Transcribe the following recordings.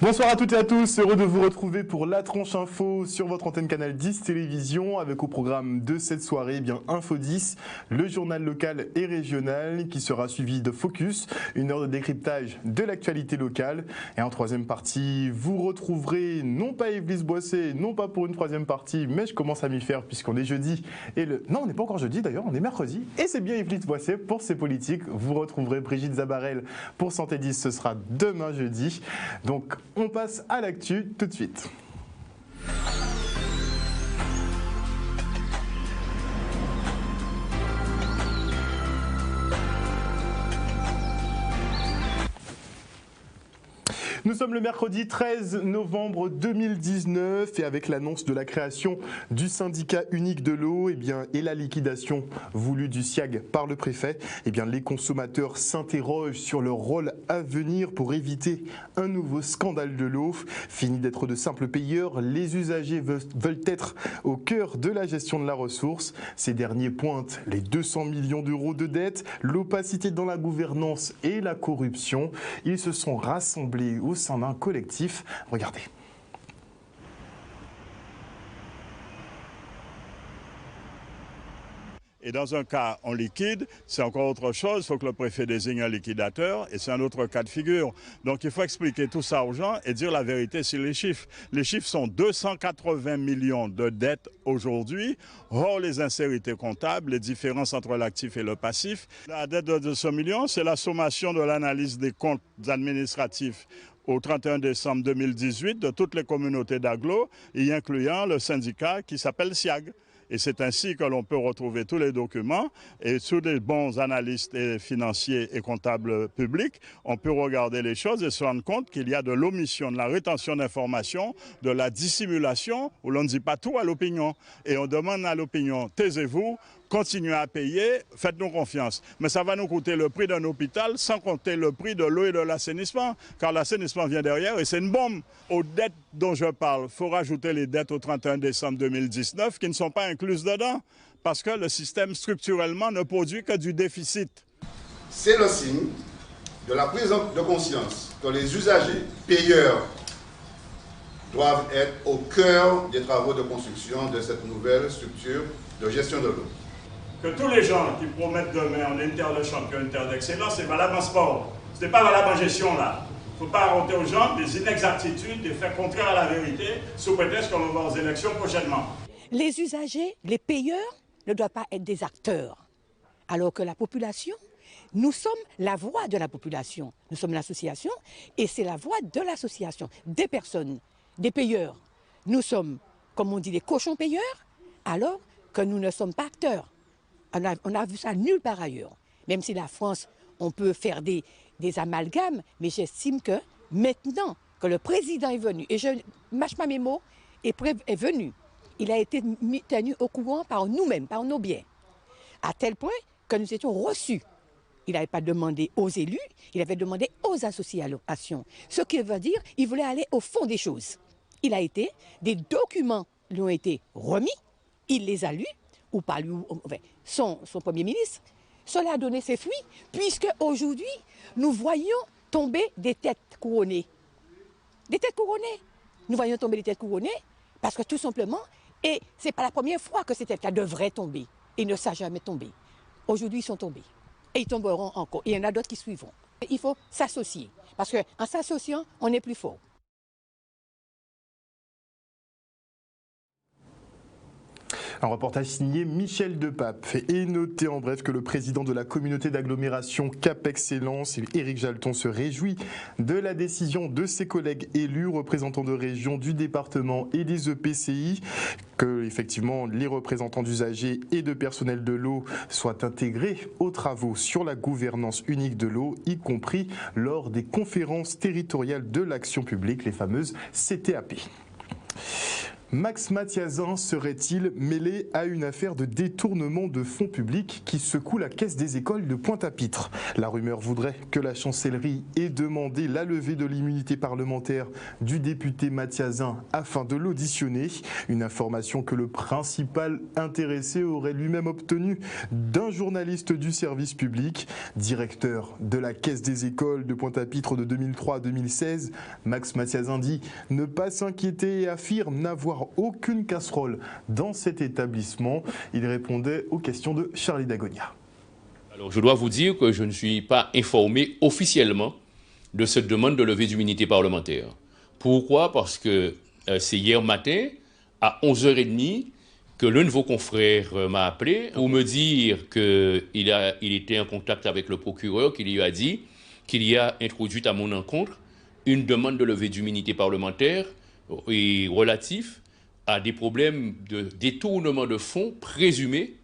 Bonsoir à toutes et à tous, heureux de vous retrouver pour la Tronche Info sur votre antenne Canal 10 Télévision avec au programme de cette soirée Info 10, le journal local et régional qui sera suivi de Focus, une heure de décryptage de l'actualité locale. Et en troisième partie, vous retrouverez non pas Évelyse Boissé, non pas pour une troisième partie, mais je commence à m'y faire puisqu'on est jeudi. Non, on n'est pas encore jeudi d'ailleurs, on est mercredi. Et c'est bien Évelyse Boissé pour ses politiques. Vous retrouverez Brigitte Zabarel pour Santé 10, ce sera demain jeudi. Donc on passe à l'actu tout de suite. Nous sommes le mercredi 13 novembre 2019 et avec l'annonce de la création du syndicat unique de l'eau et la liquidation voulue du SIAG par le préfet, les consommateurs s'interrogent sur leur rôle à venir pour éviter un nouveau scandale de l'eau. Fini d'être de simples payeurs, les usagers veulent être au cœur de la gestion de la ressource. Ces derniers pointent les 200 millions d'euros de dettes, l'opacité dans la gouvernance et la corruption. Ils se sont rassemblés au sein d'un collectif. Regardez. Et dans un cas, on liquide, c'est encore autre chose, il faut que le préfet désigne un liquidateur et c'est un autre cas de figure. Donc il faut expliquer tout ça aux gens et dire la vérité sur les chiffres. Les chiffres sont 280 millions de dettes aujourd'hui, hors les insérités comptables, les différences entre l'actif et le passif. La dette de 200 millions, c'est la sommation de l'analyse des comptes administratifs au 31 décembre 2018 de toutes les communautés d'agglo, y incluant le syndicat qui s'appelle SIAG. Et c'est ainsi que l'on peut retrouver tous les documents et sous des bons analystes et financiers et comptables publics, on peut regarder les choses et se rendre compte qu'il y a de l'omission, de la rétention d'informations, de la dissimulation où l'on ne dit pas tout à l'opinion. Et on demande à l'opinion, taisez-vous, continuez à payer, faites-nous confiance. Mais ça va nous coûter le prix d'un hôpital sans compter le prix de l'eau et de l'assainissement, car l'assainissement vient derrière et c'est une bombe. Aux dettes dont je parle, il faut rajouter les dettes au 31 décembre 2019 qui ne sont pas incluses dedans, parce que le système structurellement ne produit que du déficit. C'est le signe de la prise de conscience que les usagers payeurs doivent être au cœur des travaux de construction de cette nouvelle structure de gestion de l'eau. Que tous les gens qui promettent demain on est une terre de champion, une terre d'excellence, c'est valable en sport. Ce n'est pas valable en gestion là. Il ne faut pas raconter aux gens des inexactitudes, des faits contraires à la vérité, sous prétexte qu'on va aux élections prochainement. Les usagers, les payeurs, ne doivent pas être des acteurs. Alors que la population, nous sommes la voix de la population. Nous sommes l'association et c'est la voix de l'association, des personnes, des payeurs. Nous sommes, comme on dit, des cochons payeurs, alors que nous ne sommes pas acteurs. On a vu ça nulle part ailleurs. Même si la France, on peut faire des amalgames, mais j'estime que maintenant que le président est venu, et je ne mâche pas mes mots, est venu, il a été tenu au courant par nous-mêmes, par nos biens, à tel point que nous étions reçus. Il n'avait pas demandé aux élus, il avait demandé aux associations. Ce qui veut dire qu'il voulait aller au fond des choses. Des documents lui ont été remis, il les a lus, ou pas lui, enfin, son Premier ministre. Cela a donné ses fruits, puisque aujourd'hui, nous voyons tomber des têtes couronnées. Des têtes couronnées. Nous voyons tomber des têtes couronnées, parce que tout simplement, et ce n'est pas la première fois que ces têtes-là devraient tomber. Ils ne savent jamais tomber. Aujourd'hui, ils sont tombés. Et ils tomberont encore. Et il y en a d'autres qui suivront. Il faut s'associer, parce qu'en s'associant, on est plus fort. Un reportage signé Michel Depape et noté en bref que le président de la communauté d'agglomération Cap Excellence, Éric Jalton, se réjouit de la décision de ses collègues élus, représentants de région, du département et des EPCI, que effectivement les représentants d'usagers et de personnel de l'eau soient intégrés aux travaux sur la gouvernance unique de l'eau, y compris lors des conférences territoriales de l'action publique, les fameuses CTAP. Max Mathiazin serait-il mêlé à une affaire de détournement de fonds publics qui secoue la caisse des écoles de Pointe-à-Pitre? La rumeur voudrait que la chancellerie ait demandé la levée de l'immunité parlementaire du député Mathiazin afin de l'auditionner. Une information que le principal intéressé aurait lui-même obtenue d'un journaliste du service public. Directeur de la caisse des écoles de Pointe-à-Pitre de 2003 à 2016, Max Mathiazin dit ne pas s'inquiéter et affirme n'avoir aucune casserole dans cet établissement. Il répondait aux questions de Charlie Dagonia. Alors, je dois vous dire que je ne suis pas informé officiellement de cette demande de levée d'immunité parlementaire. Pourquoi? Parce que c'est hier matin, à 11h30, que l'un de vos confrères m'a appelé pour me dire qu'il était en contact avec le procureur, qui lui a dit qu'il y a introduit à mon encontre une demande de levée d'immunité parlementaire et relatif à des problèmes de détournement de fonds présumés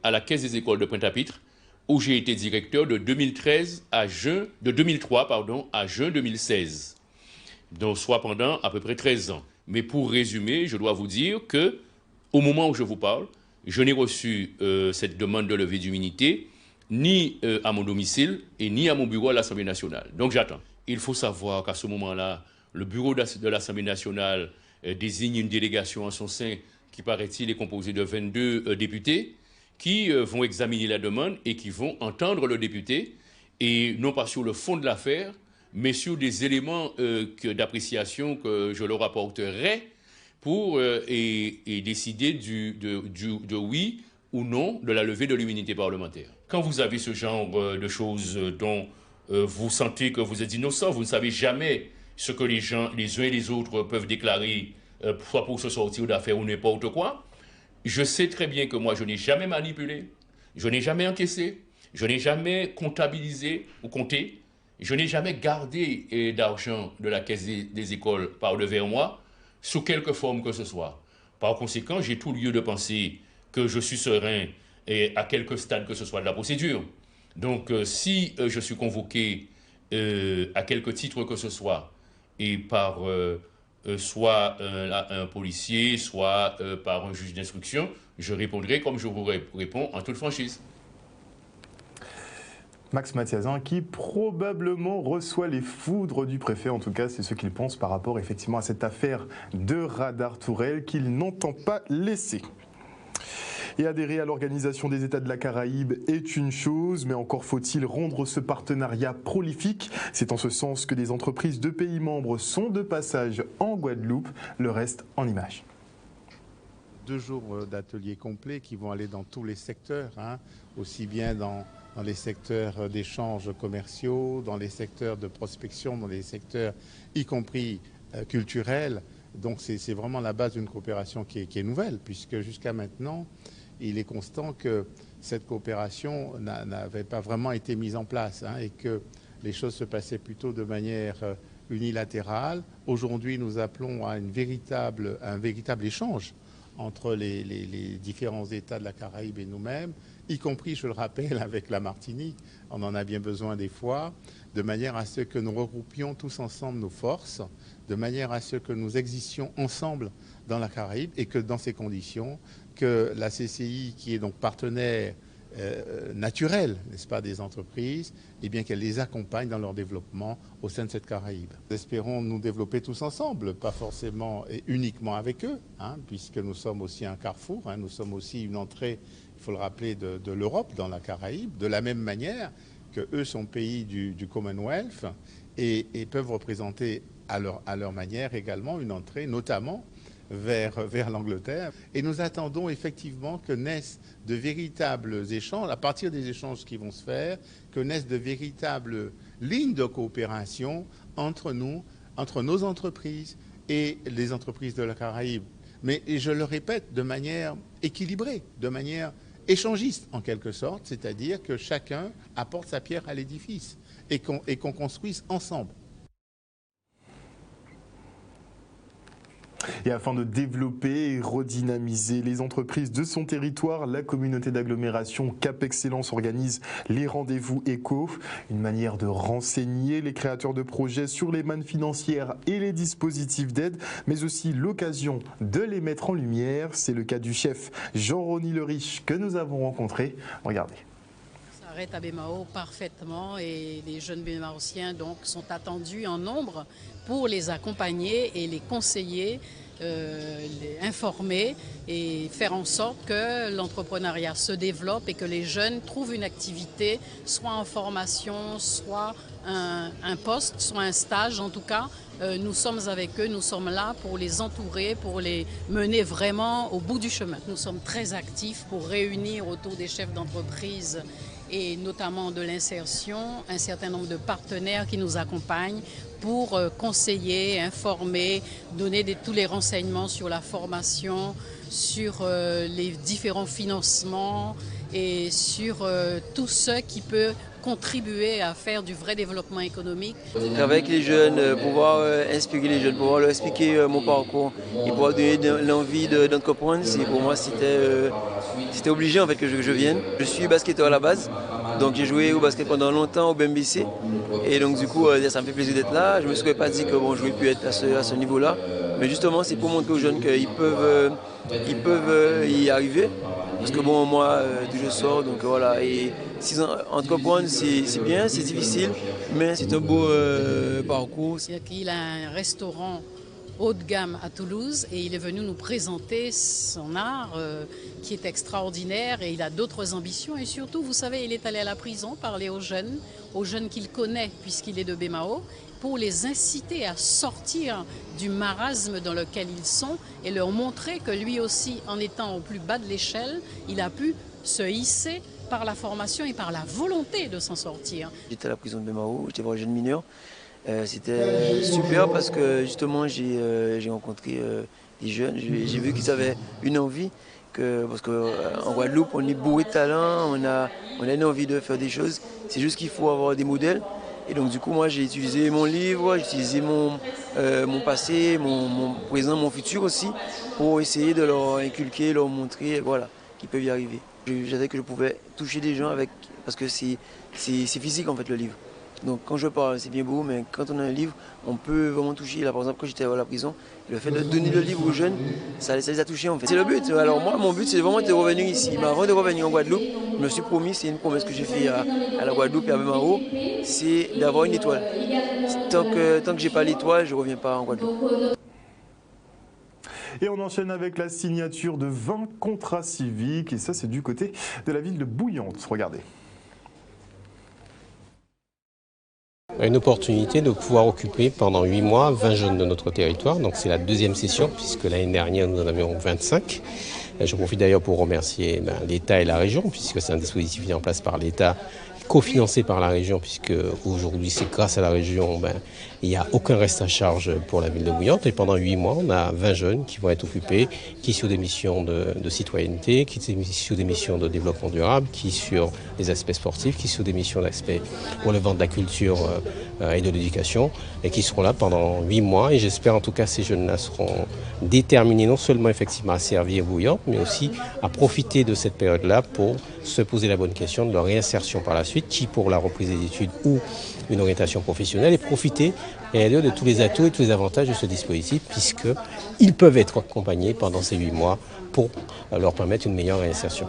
à la caisse des écoles de Pointe-à-Pitre, où j'ai été directeur de 2003 à juin 2016, donc soit pendant à peu près 13 ans. Mais pour résumer, je dois vous dire que, au moment où je vous parle, je n'ai reçu cette demande de levée d'immunité ni à mon domicile et ni à mon bureau à l'Assemblée nationale. Donc j'attends. Il faut savoir qu'à ce moment-là, le bureau de l'Assemblée nationale désigne une délégation en son sein qui, paraît-il, est composée de 22 députés qui vont examiner la demande et qui vont entendre le député, et non pas sur le fond de l'affaire, mais sur des éléments d'appréciation que je leur apporterai pour décider de oui ou non de la levée de l'immunité parlementaire. Quand vous avez ce genre de choses dont vous sentez que vous êtes innocent, vous ne savez jamais ce que les uns et les autres peuvent déclarer, soit pour se sortir d'affaires ou n'importe quoi. Je sais très bien que moi, je n'ai jamais manipulé, je n'ai jamais encaissé, je n'ai jamais comptabilisé ou compté, je n'ai jamais gardé d'argent de la caisse des écoles par devers moi, sous quelque forme que ce soit. Par conséquent, j'ai tout lieu de penser que je suis serein et à quelque stade que ce soit de la procédure. Donc, si je suis convoqué à quelque titre que ce soit, et par soit un policier, soit par un juge d'instruction, je répondrai comme je vous réponds en toute franchise. Max Mathiazin qui probablement reçoit les foudres du préfet, en tout cas c'est ce qu'il pense par rapport effectivement à cette affaire de Radar Tourelle qu'il n'entend pas laisser. Et adhérer à l'Organisation des États de la Caraïbe est une chose, mais encore faut-il rendre ce partenariat prolifique. C'est en ce sens que des entreprises de pays membres sont de passage en Guadeloupe, le reste en images. 2 jours d'ateliers complets qui vont aller dans tous les secteurs, aussi bien dans les secteurs d'échanges commerciaux, dans les secteurs de prospection, dans les secteurs y compris culturels. Donc c'est vraiment la base d'une coopération qui est nouvelle, puisque jusqu'à maintenant, il est constant que cette coopération n'avait pas vraiment été mise en place et que les choses se passaient plutôt de manière unilatérale. Aujourd'hui, nous appelons à un véritable échange entre les différents États de la Caraïbe et nous-mêmes, y compris, je le rappelle, avec la Martinique. On en a bien besoin des fois, de manière à ce que nous regroupions tous ensemble nos forces, de manière à ce que nous existions ensemble dans la Caraïbe et que dans ces conditions, que la CCI, qui est donc partenaire naturel, n'est-ce pas, des entreprises, et bien qu'elle les accompagne dans leur développement au sein de cette Caraïbe. Nous espérons nous développer tous ensemble, pas forcément et uniquement avec eux, puisque nous sommes aussi un carrefour, nous sommes aussi une entrée, il faut le rappeler, de l'Europe dans la Caraïbe, de la même manière que eux sont pays du Commonwealth et peuvent représenter à leur manière également une entrée, notamment vers l'Angleterre. Et nous attendons effectivement que naissent de véritables échanges, à partir des échanges qui vont se faire, que naissent de véritables lignes de coopération entre nous, entre nos entreprises et les entreprises de la Caraïbe. Mais, et je le répète, de manière équilibrée, de manière échangiste en quelque sorte, c'est-à-dire que chacun apporte sa pierre à l'édifice et qu'on construise ensemble. Et afin de développer et redynamiser les entreprises de son territoire, la communauté d'agglomération Cap Excellence organise les rendez-vous éco, une manière de renseigner les créateurs de projets sur les mannes financières et les dispositifs d'aide, mais aussi l'occasion de les mettre en lumière. C'est le cas du chef Jean-Rony Le Riche que nous avons rencontré. Regardez. Ça arrête à Bémao parfaitement et les jeunes bémaociens donc sont attendus en nombre pour les accompagner et les conseiller, les informer et faire en sorte que l'entrepreneuriat se développe et que les jeunes trouvent une activité, soit en formation, soit un poste, soit un stage. En tout cas, nous sommes avec eux, nous sommes là pour les entourer, pour les mener vraiment au bout du chemin. Nous sommes très actifs pour réunir autour des chefs d'entreprise et notamment de l'insertion, un certain nombre de partenaires qui nous accompagnent pour conseiller, informer, donner tous les renseignements sur la formation, sur les différents financements et sur tout ce qui peut contribuer à faire du vrai développement économique. Avec les jeunes, pouvoir inspirer les jeunes, pouvoir leur expliquer mon parcours et pouvoir donner l'envie d'entreprendre, pour moi c'était obligé en fait que je vienne. Je suis basketteur à la base, donc j'ai joué au basket pendant longtemps au BMBC et donc du coup ça me fait plaisir d'être là. Je ne me serais pas dit que bon, je vais plus être à ce niveau-là, mais justement c'est pour montrer aux jeunes qu'ils peuvent y arriver. Parce que bon, moi, je sors, donc voilà. Et entreprendre, c'est bien, c'est difficile, mais c'est un beau parcours. Il a un restaurant haut de gamme à Toulouse et il est venu nous présenter son art qui est extraordinaire et il a d'autres ambitions. Et surtout, vous savez, il est allé à la prison parler aux jeunes qu'il connaît puisqu'il est de Bémao, pour les inciter à sortir du marasme dans lequel ils sont et leur montrer que lui aussi, en étant au plus bas de l'échelle, il a pu se hisser par la formation et par la volonté de s'en sortir. J'étais à la prison de Bémao, j'étais voir les jeunes mineurs. C'était super parce que justement j'ai rencontré des jeunes, j'ai vu qu'ils avaient une envie, parce qu'en Guadeloupe on est bourré de talent, on a une envie de faire des choses, c'est juste qu'il faut avoir des modèles. Et donc du coup moi j'ai utilisé mon livre, j'ai utilisé mon passé, mon présent, mon futur aussi, pour essayer de leur inculquer, leur montrer voilà, qu'ils peuvent y arriver. Je savais que je pouvais toucher des gens parce que c'est physique en fait le livre. Donc quand je parle, c'est bien beau, mais quand on a un livre, on peut vraiment toucher. Là par exemple, quand j'étais à la prison, le fait de donner le livre aux jeunes, ça les a touchés en fait. C'est le but. Alors moi, mon but c'est vraiment de revenir ici. Mais avant de revenir en Guadeloupe, je me suis promis, c'est une promesse que j'ai faite à la Guadeloupe et à Bémao, c'est d'avoir une étoile. Tant que j'ai pas l'étoile, je reviens pas en Guadeloupe. Et on enchaîne avec la signature de 20 contrats civiques, et ça c'est du côté de la ville de Bouillante. Regardez. Une opportunité de pouvoir occuper pendant 8 mois 20 jeunes de notre territoire. Donc c'est la deuxième session puisque l'année dernière nous en avions 25. Je profite d'ailleurs pour remercier l'État et la région puisque c'est un dispositif mis en place par l'État, cofinancé par la région puisque aujourd'hui c'est grâce à la région, il n'y a aucun reste à charge pour la ville de Bouillante. Et pendant 8 mois on a 20 jeunes qui vont être occupés, qui sur des missions de citoyenneté, qui sur des missions de développement durable, qui sur des aspects sportifs, qui sur des missions d'aspects relevant de la culture et de l'éducation, et qui seront là pendant 8 mois. Et j'espère en tout cas ces jeunes-là seront déterminés non seulement effectivement à servir Bouillante, mais aussi à profiter de cette période-là pour se poser la bonne question de leur réinsertion par la suite, qui pour la reprise des études ou une orientation professionnelle, et profiter de tous les atouts et tous les avantages de ce dispositif, puisqu'ils peuvent être accompagnés pendant ces 8 mois pour leur permettre une meilleure réinsertion.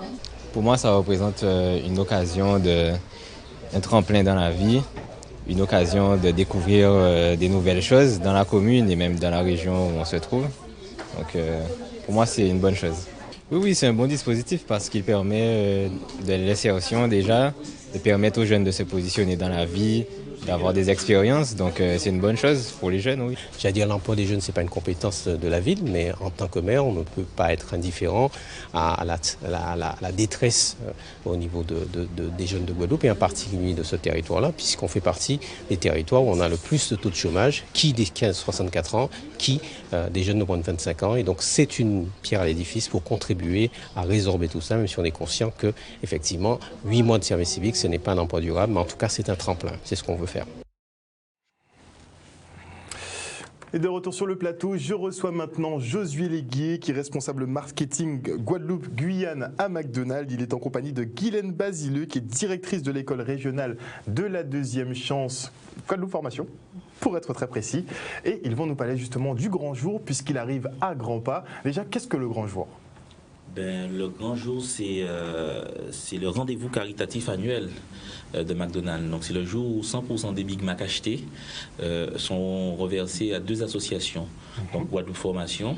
Pour moi, ça représente une occasion un tremplin dans la vie, une occasion de découvrir des nouvelles choses dans la commune et même dans la région où on se trouve. Donc pour moi, c'est une bonne chose. Oui, c'est un bon dispositif parce qu'il permet de l'insertion déjà, de permettre aux jeunes de se positionner dans la vie, d'avoir des expériences, donc c'est une bonne chose pour les jeunes, oui. J'allais dire l'emploi des jeunes, ce n'est pas une compétence de la ville, mais en tant que maire, on ne peut pas être indifférent à la détresse au niveau des jeunes de Guadeloupe et en particulier de ce territoire-là, puisqu'on fait partie des territoires où on a le plus de taux de chômage, qui des 15-64 ans, qui des jeunes de moins de 25 ans. Et donc c'est une pierre à l'édifice pour contribuer à résorber tout ça, même si on est conscient que effectivement 8 mois de service civique, ce n'est pas un emploi durable, mais en tout cas c'est un tremplin, c'est ce qu'on veut faire. Et de retour sur le plateau, je reçois maintenant Josué Léguier, qui est responsable marketing Guadeloupe-Guyane à McDonald's. Il est en compagnie de Guylaine Basileux, qui est directrice de l'école régionale de la deuxième chance Guadeloupe Formation, pour être très précis. Et ils vont nous parler justement du grand jour, puisqu'il arrive à grands pas. Déjà, qu'est-ce que le grand jour ? Le grand jour, c'est le rendez-vous caritatif annuel de McDonald's. Donc, c'est le jour où 100% des Big Mac achetés sont reversés à deux associations. Donc, Guadeloupe Formation,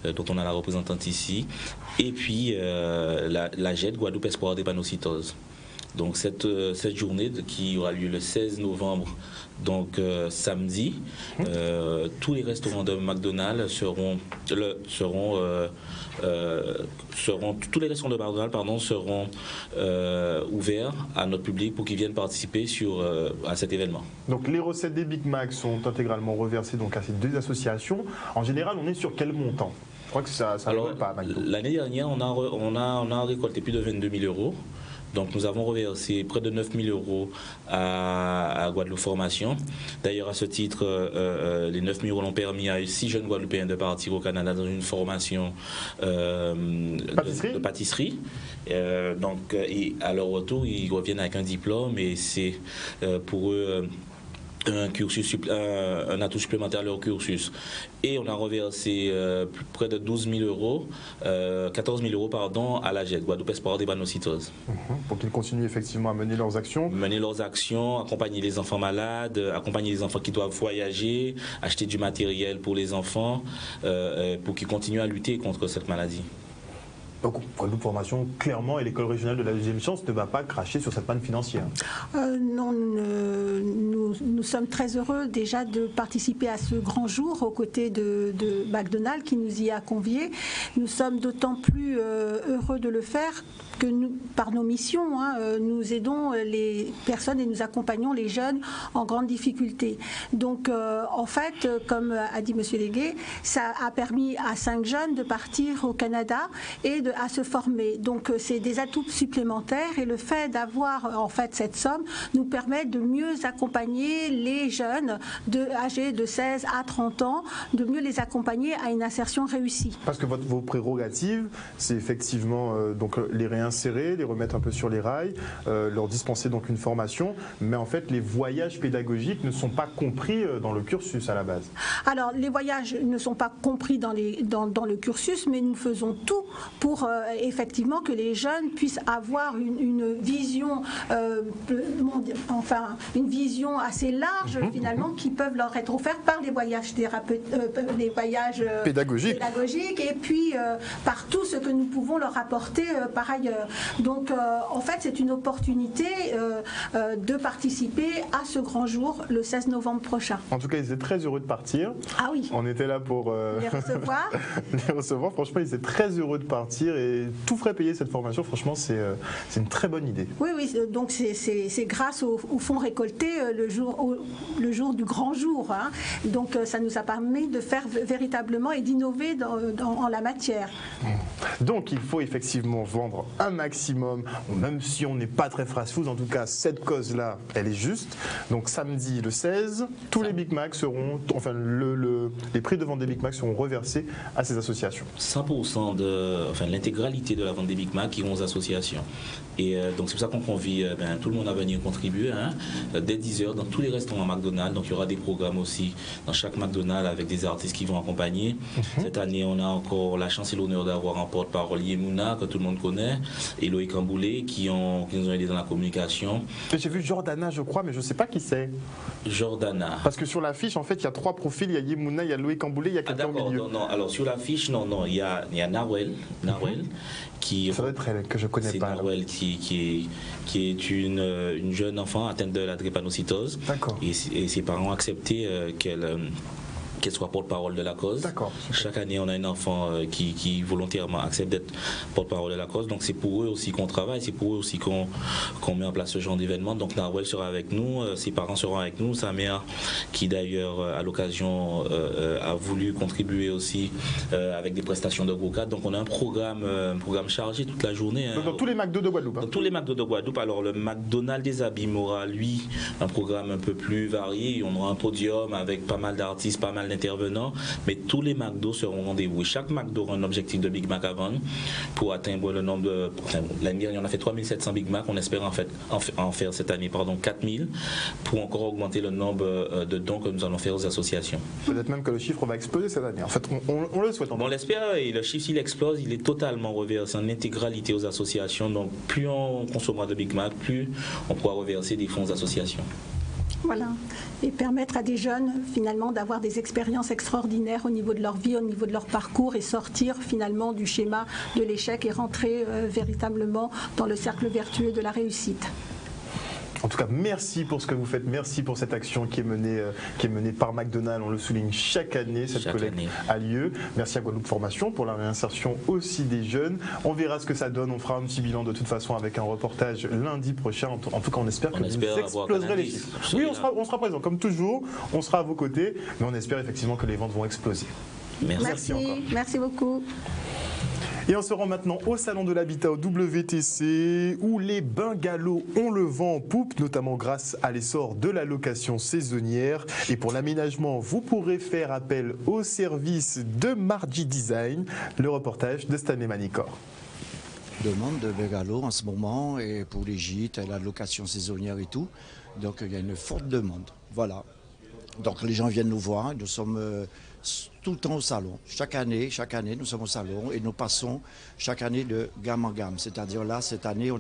dont on a la représentante ici, et puis la GED, Guadeloupe Espoir d'Épanocytose. Donc cette journée qui aura lieu le 16 novembre, donc samedi, tous les restaurants de McDonald's seront ouverts à notre public pour qu'ils viennent participer à cet événement. Donc les recettes des Big Mac sont intégralement reversées donc à ces deux associations. En général, on est sur quel montant ? Je crois que ça ne pas à McDo. L'année dernière, on a récolté plus de 22 000 euros. Donc nous avons reversé près de 9 000 euros à Guadeloupe Formation. D'ailleurs, à ce titre, les 9 000 euros ont permis à 6 jeunes Guadeloupéens de partir au Canada dans une formation de pâtisserie. Et à leur retour, ils reviennent avec un diplôme et c'est pour eux un atout supplémentaire à leur cursus. Et on a reversé près de 14 000 euros à la GED, Guadeloupe Espoir d'Épanocytose. Pour qu'ils continuent effectivement à mener leurs actions. Accompagner les enfants malades, accompagner les enfants qui doivent voyager, acheter du matériel pour les enfants, pour qu'ils continuent à lutter contre cette maladie. Donc, Guadeloupe Formation, clairement, et l'école régionale de la deuxième chance ne va pas cracher sur cette manne financière. Non, nous sommes très heureux déjà de participer à ce grand jour aux côtés de McDonald's qui nous y a conviés. Nous sommes d'autant plus heureux de le faire que nous, par nos missions, nous aidons les personnes et nous accompagnons les jeunes en grande difficulté. Donc, en fait, comme a dit M. Léguier, ça a permis à 5 jeunes de partir au Canada et à se former. Donc, c'est des atouts supplémentaires et le fait d'avoir en fait cette somme nous permet de mieux accompagner les jeunes âgés de 16 à 30 ans, de mieux les accompagner à une insertion réussie. Parce que vos prérogatives, c'est effectivement donc les réinsérer, les remettre un peu sur les rails, leur dispenser donc une formation, mais en fait les voyages pédagogiques ne sont pas compris dans le cursus à la base. Alors les voyages ne sont pas compris dans le cursus, mais nous faisons tout pour effectivement que les jeunes puissent avoir une vision une vision assez large finalement qui peuvent leur être offerts par les voyages pédagogiques et puis par tout ce que nous pouvons leur apporter par ailleurs. Donc en fait c'est une opportunité de participer à ce grand jour le 16 novembre prochain. En tout cas ils étaient très heureux de partir. Ah oui. On était là pour les recevoir. Les recevoir. Franchement ils étaient très heureux de partir et tout frais payer cette formation. Franchement c'est une très bonne idée. Oui, donc c'est grâce aux fonds récoltés le jour du grand jour. Donc ça nous a permis de faire véritablement et d'innover en la matière. Donc il faut effectivement vendre un maximum, même si on n'est pas très fast-food, en tout cas cette cause-là, elle est juste. Donc samedi le 16, tous les Big Mac seront, les prix de vente des Big Mac seront reversés à ces associations. 100% l'intégralité de la vente des Big Mac iront aux associations. Et donc c'est pour ça qu'on convie tout le monde à venir contribuer dès 10h dans tous les restaurants McDonald's. Donc il y aura des programmes aussi dans chaque McDonald's avec des artistes qui vont accompagner. Cette année on a encore la chance et l'honneur d'avoir un porte-parole Yemouna que tout le monde connaît et Loïc Camboulé qui nous ont aidés dans la communication. J'ai vu Jordana je crois mais je ne sais pas qui c'est. Jordana. Parce que sur l'affiche en fait il y a 3 profils, il y a Yemouna, il y a Loïc Camboulé, il y a quelqu'un au milieu. Non, alors sur l'affiche il y a Nawel. Ça doit être elle que je connais pas. C'est Nawel qui est une jeune enfant atteinte de la drépanocytose. D'accord. Et ses parents ont accepté qu'elle soit porte-parole de la cause. D'accord. Chaque année, on a un enfant qui volontairement accepte d'être porte-parole de la cause. Donc c'est pour eux aussi qu'on travaille, c'est pour eux aussi qu'on met en place ce genre d'événement. Donc Nawel sera avec nous, ses parents seront avec nous, sa mère qui d'ailleurs à l'occasion a voulu contribuer aussi avec des prestations de Go4. Donc on a un programme chargé toute la journée. Donc dans tous les McDo de Guadeloupe. Dans tous les McDo de Guadeloupe. Alors le McDonald's des Abîmes aura lui un programme un peu plus varié. On aura un podium avec pas mal d'artistes, pas mal d'intervenants, mais tous les McDo seront au rendez-vous. Chaque McDo aura un objectif de Big Mac à vendre pour atteindre le nombre de... L'année dernière, on a fait 3700 Big Mac, on espère en faire cette année 4000 pour encore augmenter le nombre de dons que nous allons faire aux associations. Peut-être même que le chiffre va exploser cette année. En fait, on le souhaite. On l'espère, et le chiffre, s'il explose, il est totalement reversé en intégralité aux associations. Donc plus on consommera de Big Mac, plus on pourra reverser des fonds aux associations. Voilà, et permettre à des jeunes finalement d'avoir des expériences extraordinaires au niveau de leur vie, au niveau de leur parcours, et sortir finalement du schéma de l'échec et rentrer véritablement dans le cercle vertueux de la réussite. En tout cas, merci pour ce que vous faites, merci pour cette action qui est menée par McDonald's. On le souligne chaque année, cette collecte a lieu. Merci à Guadeloupe Formation pour la réinsertion aussi des jeunes. On verra ce que ça donne, on fera un petit bilan de toute façon avec un reportage lundi prochain. En tout cas, on espère que vous exploserez les chiffres. Oui, on sera présent, comme toujours, on sera à vos côtés, mais on espère effectivement que les ventes vont exploser. Merci encore. Merci beaucoup. Et on se rend maintenant au Salon de l'Habitat au WTC, où les bungalows ont le vent en poupe, notamment grâce à l'essor de la location saisonnière. Et pour l'aménagement, vous pourrez faire appel au service de Marji Design. Le reportage de Stanley Manicor. Demande de bungalows en ce moment, et pour les gîtes, la location saisonnière et tout. Donc il y a une forte demande. Voilà. Donc les gens viennent nous voir, nous sommes tout le temps au salon. Chaque année, nous sommes au salon et nous passons chaque année de gamme en gamme. C'est-à-dire là, cette année, on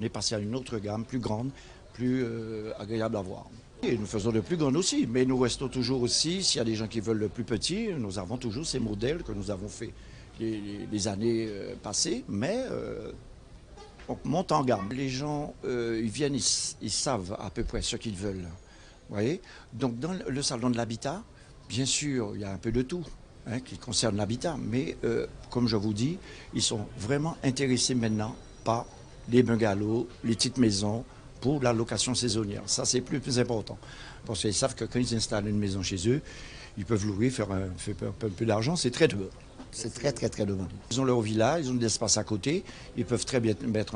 est passé à une autre gamme, plus grande, plus agréable à voir. Et nous faisons le plus grand aussi, mais nous restons toujours aussi, s'il y a des gens qui veulent le plus petit, nous avons toujours ces modèles que nous avons fait les années passées, mais on monte en gamme. Les gens, ils viennent, ils savent à peu près ce qu'ils veulent. Vous voyez ? Donc dans le salon de l'habitat, bien sûr, il y a un peu de tout qui concerne l'habitat, mais comme je vous dis, ils sont vraiment intéressés maintenant par les bungalows, les petites maisons pour la location saisonnière. Ça, c'est plus important. Parce qu'ils savent que quand ils installent une maison chez eux, ils peuvent louer, faire un peu d'argent, c'est très demandé. C'est très demandé. Ils ont leur villa, ils ont de l'espace à côté, ils peuvent très bien mettre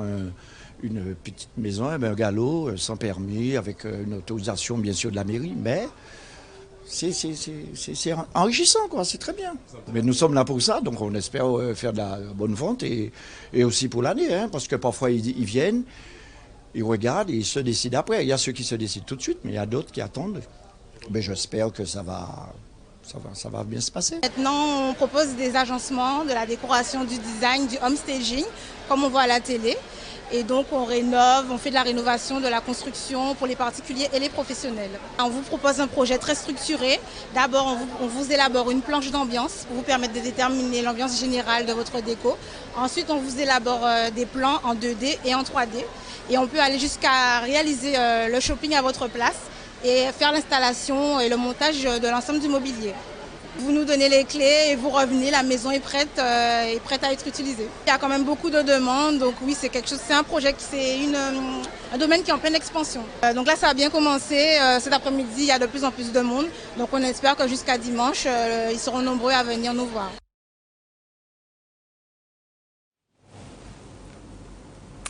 une petite maison, un bungalow, sans permis, avec une autorisation bien sûr de la mairie, mais c'est enrichissant, quoi, c'est très bien. Mais nous sommes là pour ça, donc on espère faire de la bonne vente et aussi pour l'année, parce que parfois ils viennent, ils regardent et ils se décident après. Il y a ceux qui se décident tout de suite, mais il y a d'autres qui attendent. Mais j'espère que ça va bien se passer. Maintenant, on propose des agencements, de la décoration, du design, du home staging, comme on voit à la télé. Et donc on rénove, on fait de la rénovation, de la construction pour les particuliers et les professionnels. On vous propose un projet très structuré. D'abord, on vous élabore une planche d'ambiance pour vous permettre de déterminer l'ambiance générale de votre déco. Ensuite, on vous élabore des plans en 2D et en 3D. Et on peut aller jusqu'à réaliser le shopping à votre place et faire l'installation et le montage de l'ensemble du mobilier. Vous nous donnez les clés et vous revenez, la maison est prête à être utilisée. Il y a quand même beaucoup de demandes, donc oui, c'est un projet, c'est un domaine qui est en pleine expansion. Donc là, ça a bien commencé. Cet après-midi, il y a de plus en plus de monde. Donc on espère que jusqu'à dimanche, ils seront nombreux à venir nous voir.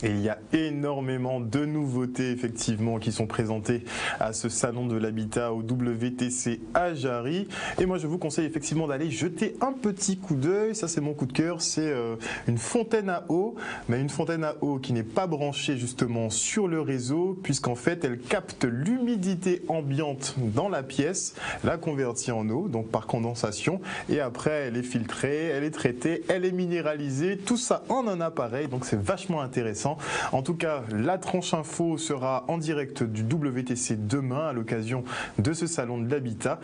Et il y a énormément de nouveautés effectivement qui sont présentées à ce salon de l'habitat au WTC à Jarry. Et moi je vous conseille effectivement d'aller jeter un petit coup d'œil. Ça c'est mon coup de cœur, c'est une fontaine à eau, mais une fontaine à eau qui n'est pas branchée justement sur le réseau, puisqu'en fait elle capte l'humidité ambiante dans la pièce, la convertit en eau, donc par condensation, et après elle est filtrée, elle est traitée, elle est minéralisée, tout ça en un appareil, donc c'est vachement intéressant. En tout cas, la tranche info sera en direct du WTC demain à l'occasion de ce salon de l'habitat.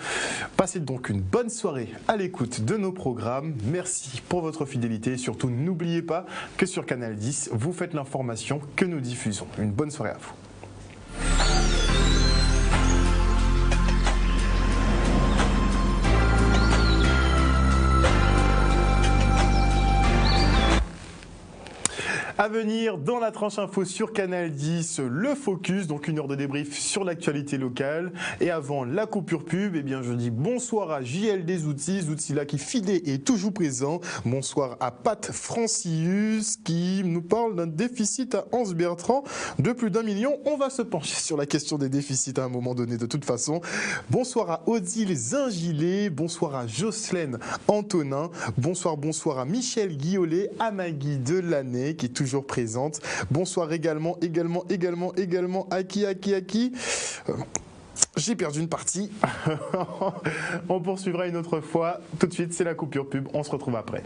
Passez donc une bonne soirée à l'écoute de nos programmes. Merci pour votre fidélité et surtout n'oubliez pas que sur Canal 10, vous faites l'information que nous diffusons. Une bonne soirée à vous. À venir dans la tranche info sur Canal 10, le focus, donc 1 heure de débrief sur l'actualité locale. Et avant la coupure pub, eh bien je dis bonsoir à JL des outils là qui fidèle et toujours présent. Bonsoir à Pat Francius qui nous parle d'un déficit à Hans Bertrand de plus d'1 million. On va se pencher sur la question des déficits à un moment donné de toute façon. Bonsoir à Odile Zingilet, bonsoir à Jocelyne Antonin, bonsoir à Michel Guillolet, à Maggie Delaney qui est toujours présente. Bonsoir également à qui j'ai perdu une partie. On poursuivra une autre fois. Tout de suite, c'est la coupure pub. On se retrouve après.